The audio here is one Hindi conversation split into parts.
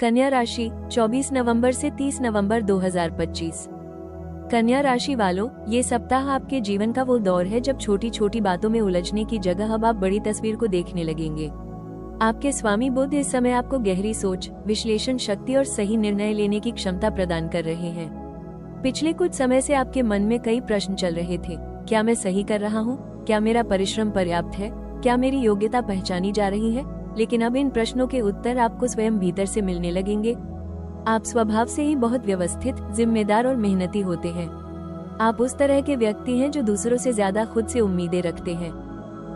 कन्या राशि 24 नवंबर से 30 नवंबर 2025। कन्या राशि वालों, ये सप्ताह आपके जीवन का वो दौर है जब छोटी छोटी बातों में उलझने की जगह अब आप बड़ी तस्वीर को देखने लगेंगे। आपके स्वामी बुध इस समय आपको गहरी सोच, विश्लेषण शक्ति और सही निर्णय लेने की क्षमता प्रदान कर रहे हैं। पिछले कुछ समय से आपके मन में कई प्रश्न चल रहे थे। क्या मैं सही कर रहा हूँ? क्या मेरा परिश्रम पर्याप्त है? क्या मेरी योग्यता पहचानी जा रही है? लेकिन अब इन प्रश्नों के उत्तर आपको स्वयं भीतर से मिलने लगेंगे। आप स्वभाव से ही बहुत व्यवस्थित, जिम्मेदार और मेहनती होते हैं। आप उस तरह के व्यक्ति हैं जो दूसरों से ज्यादा खुद से उम्मीदें रखते हैं।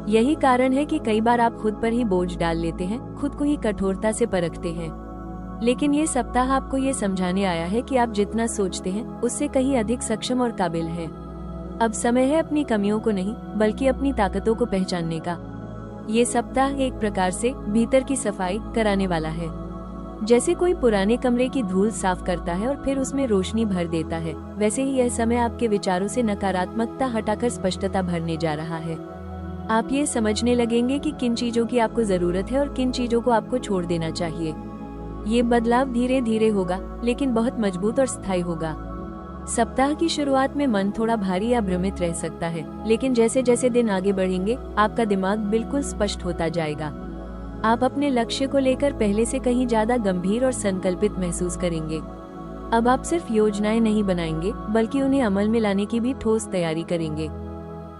यही कारण है कि कई बार आप खुद पर ही बोझ डाल लेते हैं, खुद को ही कठोरता से परखते हैं। लेकिन ये सप्ताह आपको ये समझाने आया है कि आप जितना सोचते हैं उससे कहीं अधिक सक्षम और काबिल हैं। अब समय है अपनी कमियों को नहीं, बल्कि अपनी ताकतों को पहचानने का। ये सप्ताह एक प्रकार से भीतर की सफाई कराने वाला है। जैसे कोई पुराने कमरे की धूल साफ करता है और फिर उसमें रोशनी भर देता है, वैसे ही यह समय आपके विचारों से नकारात्मकता हटाकर स्पष्टता भरने जा रहा है। आप ये समझने लगेंगे कि किन चीजों की आपको जरूरत है और किन चीजों को आपको छोड़ देना चाहिए। ये बदलाव धीरे धीरे होगा, लेकिन बहुत मजबूत और स्थायी होगा। सप्ताह की शुरुआत में मन थोड़ा भारी या भ्रमित रह सकता है, लेकिन जैसे जैसे दिन आगे बढ़ेंगे आपका दिमाग बिल्कुल स्पष्ट होता जाएगा। आप अपने लक्ष्य को लेकर पहले से कहीं ज्यादा गंभीर और संकल्पित महसूस करेंगे। अब आप सिर्फ योजनाएं नहीं बनाएंगे, बल्कि उन्हें अमल में लाने की भी ठोस तैयारी करेंगे।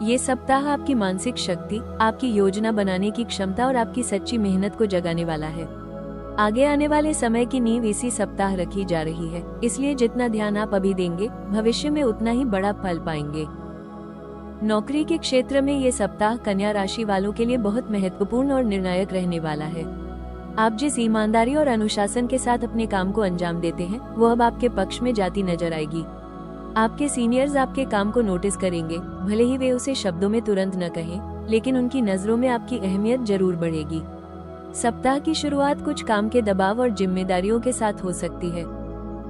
ये सप्ताह आपकी मानसिक शक्ति, आपकी योजना बनाने की क्षमता और आपकी सच्ची मेहनत को जगाने वाला है। आगे आने वाले समय की नींव इसी सप्ताह रखी जा रही है, इसलिए जितना ध्यान आप अभी देंगे, भविष्य में उतना ही बड़ा फल पाएंगे। नौकरी के क्षेत्र में ये सप्ताह कन्या राशि वालों के लिए बहुत महत्वपूर्ण और निर्णायक रहने वाला है। आप जिस ईमानदारी और अनुशासन के साथ अपने काम को अंजाम देते हैं, वो अब आपके पक्ष में जाती नजर आएगी। आपके सीनियर्स आपके काम को नोटिस करेंगे, भले ही वे उसे शब्दों में तुरंत न कहें, लेकिन उनकी नजरों में आपकी अहमियत जरूर बढ़ेगी। सप्ताह की शुरुआत कुछ काम के दबाव और जिम्मेदारियों के साथ हो सकती है।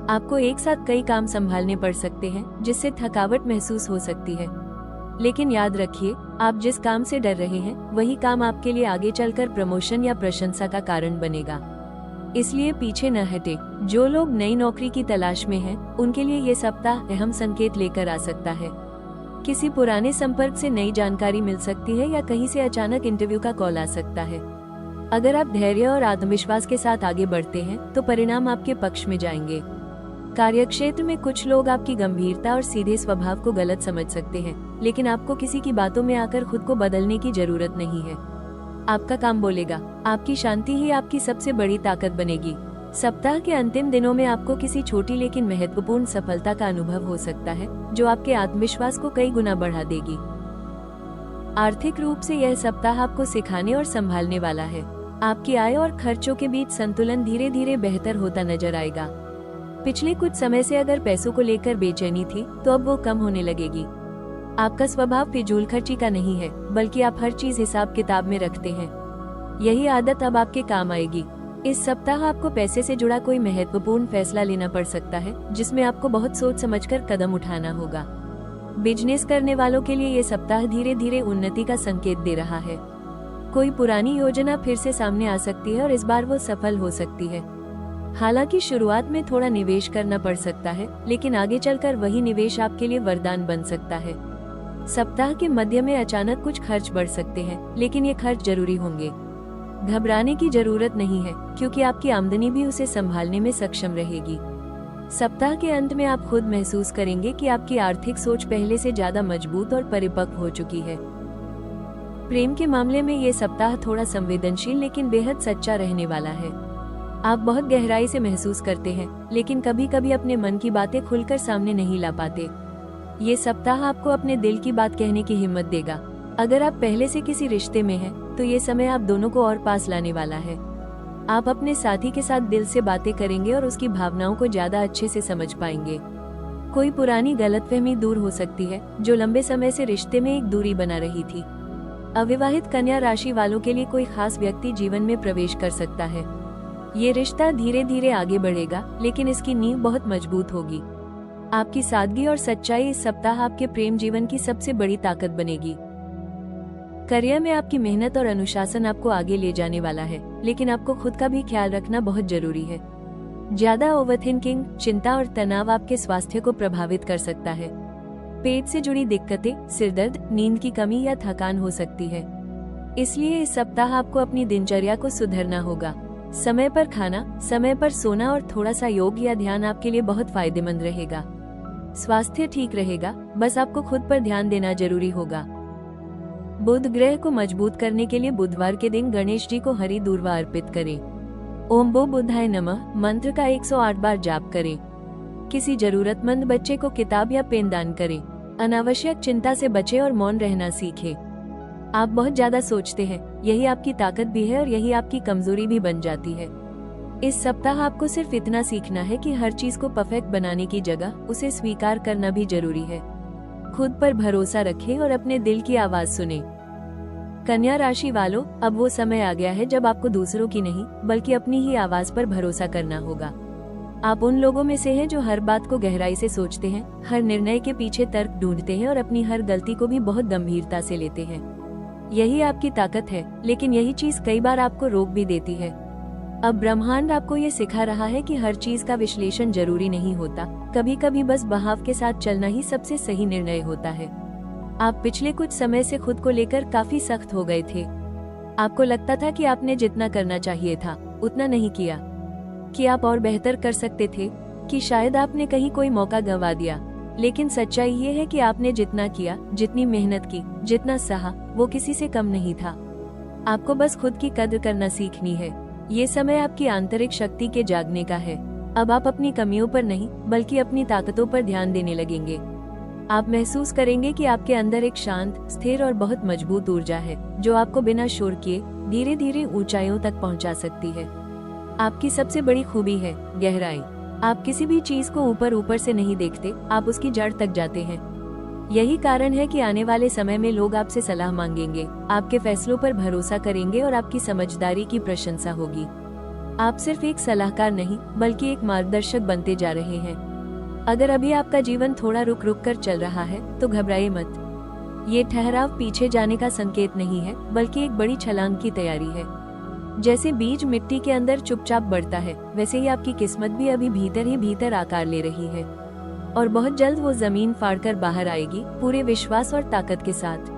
आपको एक साथ कई काम संभालने पड़ सकते हैं, जिससे थकावट महसूस हो सकती है। लेकिन याद रखिए, आप जिस काम से डर रहे हैं, वही काम आपके लिए आगे चलकर प्रमोशन या प्रशंसा का कारण बनेगा। इसलिए पीछे न हटे। जो लोग नई नौकरी की तलाश में हैं, उनके लिए ये सप्ताह अहम संकेत लेकर आ सकता है। किसी पुराने संपर्क से नई जानकारी मिल सकती है या कहीं से अचानक इंटरव्यू का कॉल आ सकता है। अगर आप धैर्य और आत्मविश्वास के साथ आगे बढ़ते हैं, तो परिणाम आपके पक्ष में जाएंगे। कार्यक्षेत्र में कुछ लोग आपकी गंभीरता और सीधे स्वभाव को गलत समझ सकते हैं, लेकिन आपको किसी की बातों में आकर खुद को बदलने की जरूरत नहीं है। आपका काम बोलेगा, आपकी शांति ही आपकी सबसे बड़ी ताकत बनेगी। सप्ताह के अंतिम दिनों में आपको किसी छोटी लेकिन महत्वपूर्ण सफलता का अनुभव हो सकता है, जो आपके आत्मविश्वास को कई गुना बढ़ा देगी। आर्थिक रूप से यह सप्ताह आपको सिखाने और संभालने वाला है। आपकी आय और खर्चों के बीच संतुलन धीरे धीरे बेहतर होता नजर आएगा। पिछले कुछ समय से अगर पैसों को लेकर बेचैनी थी, तो अब वो कम होने लगेगी। आपका स्वभाव फिजूल खर्ची का नहीं है, बल्कि आप हर चीज हिसाब किताब में रखते हैं। यही आदत अब आपके काम आएगी। इस सप्ताह आपको पैसे से जुड़ा कोई महत्वपूर्ण फैसला लेना पड़ सकता है, जिसमें आपको बहुत सोच समझकर कदम उठाना होगा। बिजनेस करने वालों के लिए ये सप्ताह धीरे धीरे उन्नति का संकेत दे रहा है। कोई पुरानी योजना फिर से सामने आ सकती है और इस बार वो सफल हो सकती है। हालांकि शुरुआत में थोड़ा निवेश करना पड़ सकता है, लेकिन आगे चलकर वही निवेश आपके लिए वरदान बन सकता है। सप्ताह के मध्य में अचानक कुछ खर्च बढ़ सकते हैं, लेकिन ये खर्च जरूरी होंगे। घबराने की जरूरत नहीं है, क्योंकि आपकी आमदनी भी उसे संभालने में सक्षम रहेगी। सप्ताह के अंत में आप खुद महसूस करेंगे कि आपकी आर्थिक सोच पहले से ज्यादा मजबूत और परिपक्व हो चुकी है। प्रेम के मामले में ये सप्ताह थोड़ा संवेदनशील लेकिन बेहद सच्चा रहने वाला है। आप बहुत गहराई से महसूस करते हैं, लेकिन कभी कभी अपने मन की बातें खुलकर सामने नहीं ला पाते। ये सप्ताह आपको अपने दिल की बात कहने की हिम्मत देगा। अगर आप पहले से किसी रिश्ते में हैं, तो ये समय आप दोनों को और पास लाने वाला है। आप अपने साथी के साथ दिल से बातें करेंगे और उसकी भावनाओं को ज्यादा अच्छे से समझ पाएंगे। कोई पुरानी गलतफहमी दूर हो सकती है, जो लंबे समय से रिश्ते में एक दूरी बना रही थी। अविवाहित कन्या राशि वालों के लिए कोई खास व्यक्ति जीवन में प्रवेश कर सकता है। ये रिश्ता धीरे धीरे आगे बढ़ेगा, लेकिन इसकी नींव बहुत मजबूत होगी। आपकी सादगी और सच्चाई इस सप्ताह आपके प्रेम जीवन की सबसे बड़ी ताकत बनेगी। करियर में आपकी मेहनत और अनुशासन आपको आगे ले जाने वाला है, लेकिन आपको खुद का भी ख्याल रखना बहुत जरूरी है। ज्यादा ओवरथिंकिंग, चिंता और तनाव आपके स्वास्थ्य को प्रभावित कर सकता है। पेट से जुड़ी दिक्कतें, सिरदर्द, नींद की कमी या थकान हो सकती है। इसलिए इस सप्ताह आपको अपनी दिनचर्या को सुधारना होगा। समय पर खाना, समय पर सोना और थोड़ा सा योग या ध्यान आपके लिए बहुत फायदेमंद रहेगा। स्वास्थ्य ठीक रहेगा, बस आपको खुद पर ध्यान देना जरूरी होगा। बुध ग्रह को मजबूत करने के लिए बुधवार के दिन गणेश जी को हरी दूर्वा अर्पित करें। ओम बो बुधाय नमः मंत्र का 108 बार जाप करें। किसी जरूरतमंद बच्चे को किताब या पेन दान करें। अनावश्यक चिंता से बचें और मौन रहना सीखें। आप बहुत ज्यादा सोचते हैं, यही आपकी ताकत भी है और यही आपकी कमजोरी भी बन जाती है। इस सप्ताह आपको सिर्फ इतना सीखना है कि हर चीज को परफेक्ट बनाने की जगह उसे स्वीकार करना भी जरूरी है। खुद पर भरोसा रखें और अपने दिल की आवाज सुनें। कन्या राशि वालों, अब वो समय आ गया है जब आपको दूसरों की नहीं बल्कि अपनी ही आवाज पर भरोसा करना होगा। आप उन लोगों में से हैं जो हर बात को गहराई से सोचते हैं, हर निर्णय के पीछे तर्क ढूंढते हैं और अपनी हर गलती को भी बहुत गंभीरता से लेते हैं। यही आपकी ताकत है, लेकिन यही चीज कई बार आपको रोक भी देती है। अब ब्रह्मांड आपको ये सिखा रहा है कि हर चीज का विश्लेषण जरूरी नहीं होता, कभी कभी बस बहाव के साथ चलना ही सबसे सही निर्णय होता है। आप पिछले कुछ समय से खुद को लेकर काफी सख्त हो गए थे। आपको लगता था कि आपने जितना करना चाहिए था उतना नहीं किया, कि आप और बेहतर कर सकते थे, कि शायद आपने कहीं कोई मौका गंवा दिया। लेकिन सच्चाई ये है कि आपने जितना किया, जितनी मेहनत की, जितना सहा, वो किसी से कम नहीं था। आपको बस खुद की कद्र करना सीखनी है। ये समय आपकी आंतरिक शक्ति के जागने का है। अब आप अपनी कमियों पर नहीं बल्कि अपनी ताकतों पर ध्यान देने लगेंगे। आप महसूस करेंगे कि आपके अंदर एक शांत, स्थिर और बहुत मजबूत ऊर्जा है जो आपको बिना शोर किए धीरे धीरे ऊंचाइयों तक पहुंचा सकती है। आपकी सबसे बड़ी खूबी है गहराई। आप किसी भी चीज को ऊपर ऊपर से नहीं देखते, आप उसकी जड़ तक जाते हैं। यही कारण है कि आने वाले समय में लोग आपसे सलाह मांगेंगे, आपके फैसलों पर भरोसा करेंगे और आपकी समझदारी की प्रशंसा होगी। आप सिर्फ एक सलाहकार नहीं बल्कि एक मार्गदर्शक बनते जा रहे हैं। अगर अभी आपका जीवन थोड़ा रुक रुक कर चल रहा है तो घबराइए मत। ये ठहराव पीछे जाने का संकेत नहीं है बल्कि एक बड़ी छलांग की तैयारी है। जैसे बीज मिट्टी के अंदर चुपचाप बढ़ता है, वैसे ही आपकी किस्मत भी अभी भीतर ही भीतर आकार ले रही है और बहुत जल्द वो जमीन फाड़कर बाहर आएगी, पूरे विश्वास और ताकत के साथ।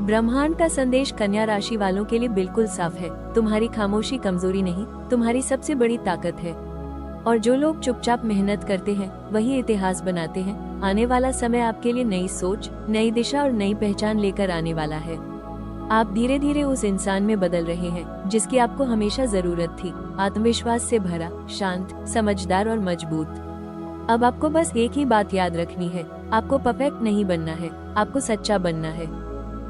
ब्रह्मांड का संदेश कन्या राशि वालों के लिए बिल्कुल साफ है। तुम्हारी खामोशी कमजोरी नहीं, तुम्हारी सबसे बड़ी ताकत है। और जो लोग चुपचाप मेहनत करते हैं वही इतिहास बनाते हैं। आने वाला समय आपके लिए नई सोच, नई दिशा और नई पहचान लेकर आने वाला है। आप धीरे धीरे उस इंसान में बदल रहे हैं जिसकी आपको हमेशा जरूरत थी। आत्मविश्वास से भरा, शांत, समझदार और मजबूत। अब आपको बस एक ही बात याद रखनी है, आपको परफेक्ट नहीं बनना है, आपको सच्चा बनना है।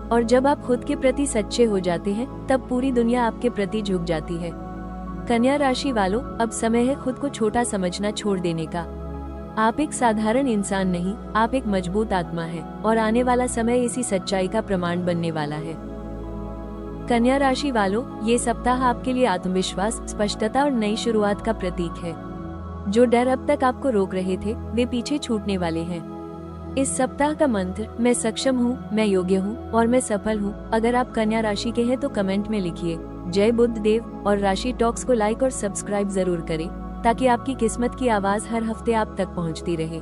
और जब आप खुद के प्रति सच्चे हो जाते हैं तब पूरी दुनिया आपके प्रति झुक जाती है। कन्या राशि वालों, अब समय है खुद को छोटा समझना छोड़ देने का। आप एक साधारण इंसान नहीं, आप एक मजबूत आत्मा है और आने वाला समय इसी सच्चाई का प्रमाण बनने वाला है। कन्या राशि वालों, ये सप्ताह आपके लिए आत्मविश्वास, स्पष्टता और नई शुरुआत का प्रतीक है। जो डर अब तक आपको रोक रहे थे वे पीछे छूटने वाले हैं। इस सप्ताह का मंत्र, मैं सक्षम हूँ, मैं योग्य हूँ और मैं सफल हूँ। अगर आप कन्या राशि के हैं तो कमेंट में लिखिए जय बुध देव और राशि टॉक्स को लाइक और सब्सक्राइब जरूर करें ताकि आपकी किस्मत की आवाज हर हफ्ते आप तक पहुँचती रहे।